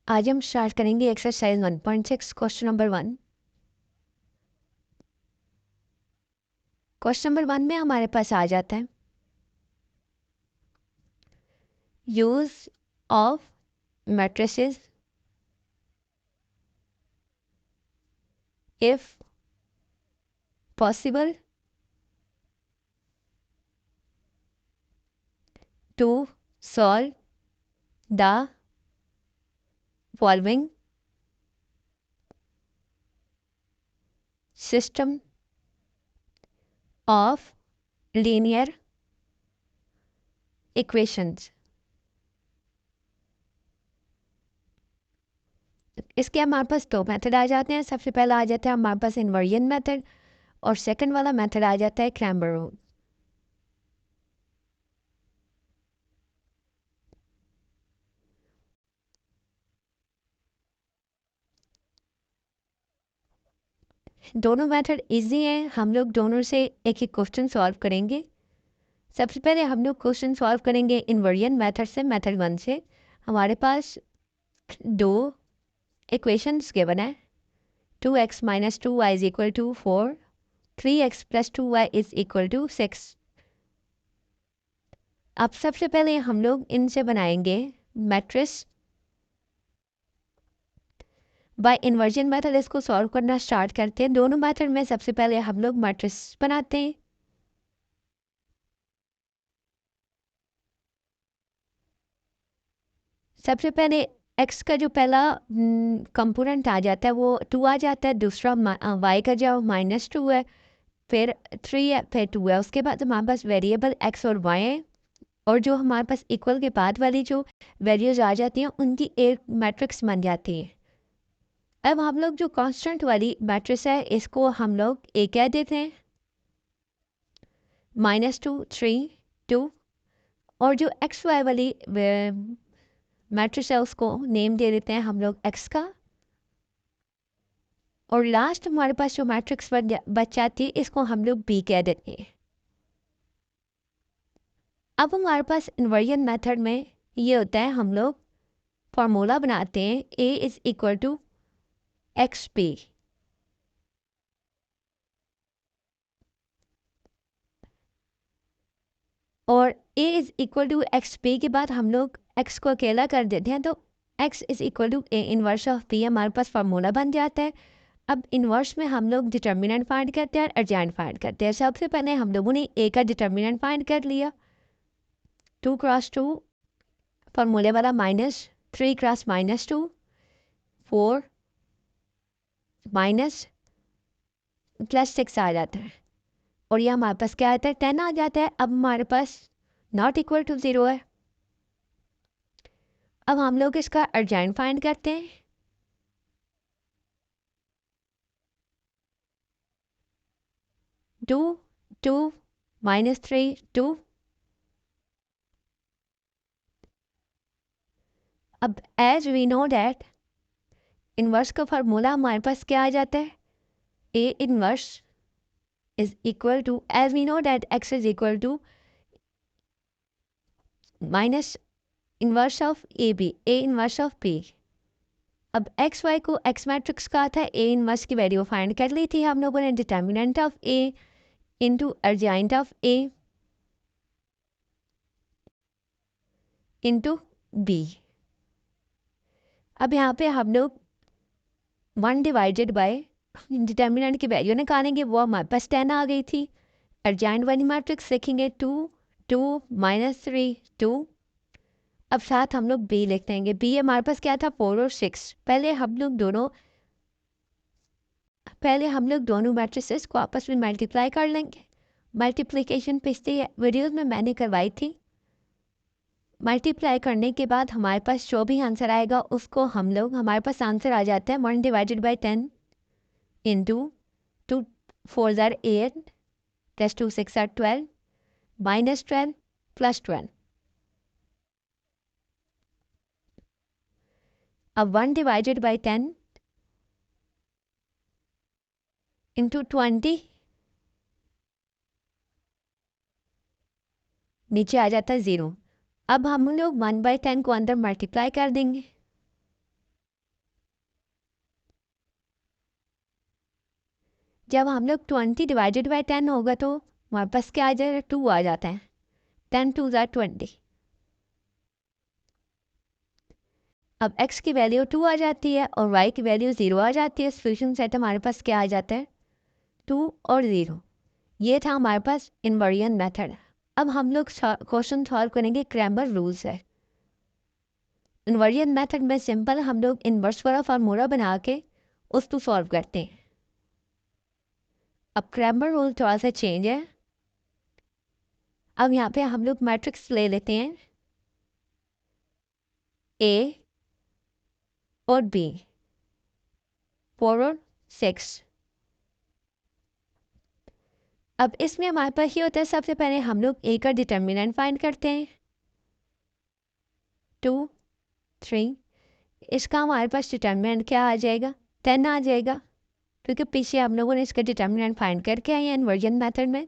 आज हम स्टार्ट करेंगे exercise 1.6 question number 1। Question number 1 में हमारे पास आ जाता है use of matrices if possible to solve the following system of linear equations. इसके हमारे पास दो मेथड आ जाते हैं। सबसे पहला आ जाता है हमारे पास इन्वर्जन मेथड और सेकंड वाला मेथड आ जाता है क्रैमर रूल। दोनों मेथड इजी हैं। हम लोग दोनों से एक ही क्वेश्चन सॉल्व करेंगे। सबसे पहले हम लोग क्वेश्चन सॉल्व करेंगे इन्वर्जन मेथड से, मेथड 1 से। हमारे पास दो इक्वेशंस गिवन है। 2x minus 2y is equal to 4, 3x plus 2y is equal to 6। अब सबसे पहले हम लोग इनसे बनाएंगे मैट्रिक्स बाय इन्वर्जन मेथड। इसको सॉल्व करना स्टार्ट करते हैं। दोनों मेथड में सबसे पहले हम लोग मैट्रिक्स बनाते हैं। सबसे पहले x का जो पहला कंपोनेंट आ जाता है वो 2 आ जाता है। दूसरा y का जो -2 है, फिर 3 है, फिर 2 है। उसके बाद हमारे पास वेरिएबल x और y है और जो हमारे पास इक्वल के बाद वाली जो वैल्यूज आ जाती हैं उनकी एक मैट्रिक्स बन जाती है। अब हम लोग जो कांस्टेंट वाली मैट्रिक्स है इसको हम लोग a कह देते हैं, -2 3 2। और जो एक्स वाई वाली मैट्रिक्स है उसको नेम दे देते हैं हम लोग x का। और लास्ट हमारे पास जो मैट्रिक्स बच जाती है इसको हम लोग b कह देते हैं। अब हमारे पास इन्वर्जन मेथड में ये होता है, हम लोग फार्मूला बनाते हैं a is equal to X P. और a is equal to X P के बाद हम लोग x को अकेला कर देते हैं, तो x is equal to a inverse of p हमारे पास फार्मूला बन जाता है। अब इन्वर्स में हम लोग डिटर्मिनेंट फाइंड करते हैं और अर्जेंट फाइंड करते हैं। सबसे पहले हम लोगों ने a का डिटर्मिनेंट फाइंड कर लिया, 2 क्रॉस 2 फार्मूले वाला, -3 क्रॉस -2 4 माइनस +6 आ जाता है। और ये हमारे पास क्या आता है, 10 आ जाता है। अब हमारे पास नॉट इक्वल टू 0 है। अब हम लोग इसका अर्जेंट फाइंड करते हैं। 2 2 -3 2। अब as we know that inverse का फार्मूला हमारे पास क्या आ जाता है, A inverse is equal to, as we know that X is equal to minus inverse of A B, A inverse of P. अब एक्स वाई को एक्स मैट्रिक्स का था, ए इनवर्स की वैल्यू फाइंड कर ली थी हम लोगों ने, determinant of A into adjoint of A into B. अब यहाँ पे हम लोग 1 डिवाइडेड बाय डिटर्मिनेंट की वैल्यू निकालेंगे, वो हमारे पास 10 आ गई थी। अर्जेंट वाली मैट्रिक्स लिखेंगे 2 2 -3 2। अब साथ हम लोग बी लिख देंगे। बी हमारे पास क्या था, 4 और 6। पहले हम लोग दोनों मैट्रिसेस को आपस में मल्टीप्लाई कर लेंगे। मल्टीप्लिकेशन पिछले वीडियोस में मैंने करवाई थी। मल्टीप्लाई करने के बाद हमारे पास जो भी आंसर आएगा उसको हम लोग, हमारे पास आंसर आ जाता है 1 डिवाइडेड बाई 10 इंटू 2 4 ज़ार 8 प्लस 2 6 ज़ार 12 -12 प्लस 12। अब 1 डिवाइडेड बाई 10 इंटू 20 नीचे आ जाता है 0। अब हम लोग 1/10 को अंदर मल्टीप्लाई कर देंगे। जब हम लोग 20 डिवाइडेड बाई 10 होगा तो हमारे पास क्या आ जाएगा, 2 आ जाता है। 10 2 ज़ा 20। अब x की वैल्यू 2 आ जाती है और y की वैल्यू 0 आ जाती है। सॉल्यूशन सेट हमारे पास क्या आ जाता है, 2 और 0। ये था हमारे पास इनवर्जन मेथड। अब हम लोग क्वेश्चन सॉल्व करेंगे क्रैमर रूल से। इन्वर्जन मेथड में सिंपल हम लोग इन्वर्स वाला फार्मूला बना के उसको सॉल्व करते हैं। अब क्रैमर रूल थोड़ा सा चेंज है। अब यहाँ पे हम लोग मैट्रिक्स ले लेते हैं, ए और बी, 4 और 6। अब इसमें हमारे पास ये होता है, सबसे पहले हम लोग ए का डिटर्मिनेंट फाइंड करते हैं, 2 3। इसका हमारे पास डिटर्मिनेंट क्या आ जाएगा, 10 आ जाएगा, क्योंकि पीछे हम लोगों ने इसका डिटर्मिनेंट फाइंड करके आए हैं इन्वर्जन मेथड में।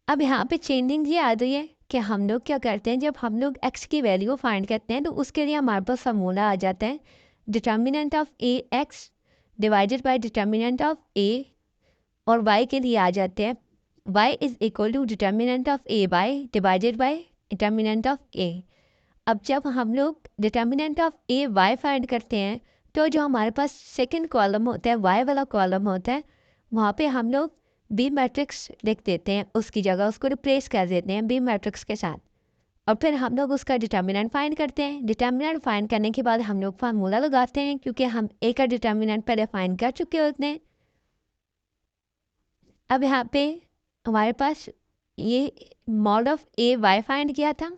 अब यहाँ पे चेंजिंग ये आ रही है कि हम लोग क्या करते हैं, जब हम लोग x की वैल्यू फाइंड करते हैं तो उसके लिए हमारे पास फार्मूला आ जाता है, determinant of A X divided by determinant of A, और y के लिए आ जाते हैं y is equal to determinant of A Y divided by determinant of A. अब जब हम लोग determinant of A Y find करते हैं तो जो हमारे पास सेकंड कॉलम होता है, y वाला कॉलम होता है, वहाँ पे हम लोग बी मैट्रिक्स लिख देते हैं, उसकी जगह उसको रिप्लेस कर देते हैं बी मैट्रिक्स के साथ। और फिर हम लोग उसका डिटर्मिनेंट फाइंड करते हैं। डिटर्मिनेंट फाइंड करने के बाद हम लोग फार्मूला लगाते हैं, क्योंकि हम ए का डिटर्मिनेंट पहले फाइंड कर चुके होते हैं। अब यहाँ पे हमारे पास ये mod of A Y find किया था।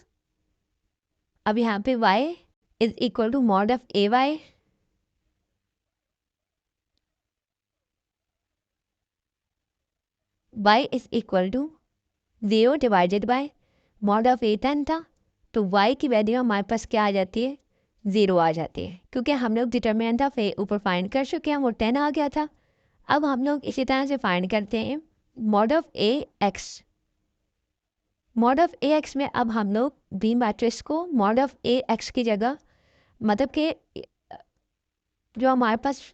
अब यहाँ पे y is equal to mod of A Y, y is equal to 0 divided by mod of A 10 था, तो y की वैल्यू हमारे पास क्या आ जाती है, 0 आ जाती है, क्योंकि हम लोग डिटर्मिनेंट ऑफ ए ऊपर फाइंड कर चुके हैं, वो 10 आ गया था। अब हम लोग इसी तरह से फाइंड करते हैं mod of A x. Mod of A x में अब हम लोग बी मैट्रिक्स को मॉड ऑफ ए एक्स की जगह, मतलब कि जो हमारे पास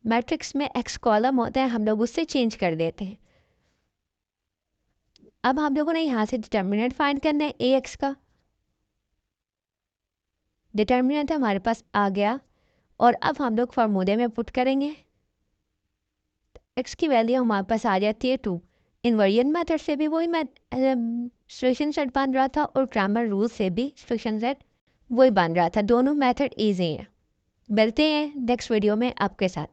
मैट्रिक्स में एक्स कॉलम होता है हम लोग उससे चेंज कर देते हैं। अब हम लोगों ने यहाँ से डिटर्मिनेंट फाइंड करना है ए एक्स का। डिटर्मिनेंट हमारे पास आ गया और अब हम लोग फार्मूले में पुट करेंगे। एक्स की वैल्यू हमारे पास आ जाती है 2। इन्वर्जन मेथड से भी वही सॉल्यूशन सेट बन रहा था और क्रैमर रूल से भी सॉल्यूशन सेट वही बन रहा था। दोनों मेथड ईजी हैं। मिलते हैं नेक्स्ट वीडियो में आपके साथ।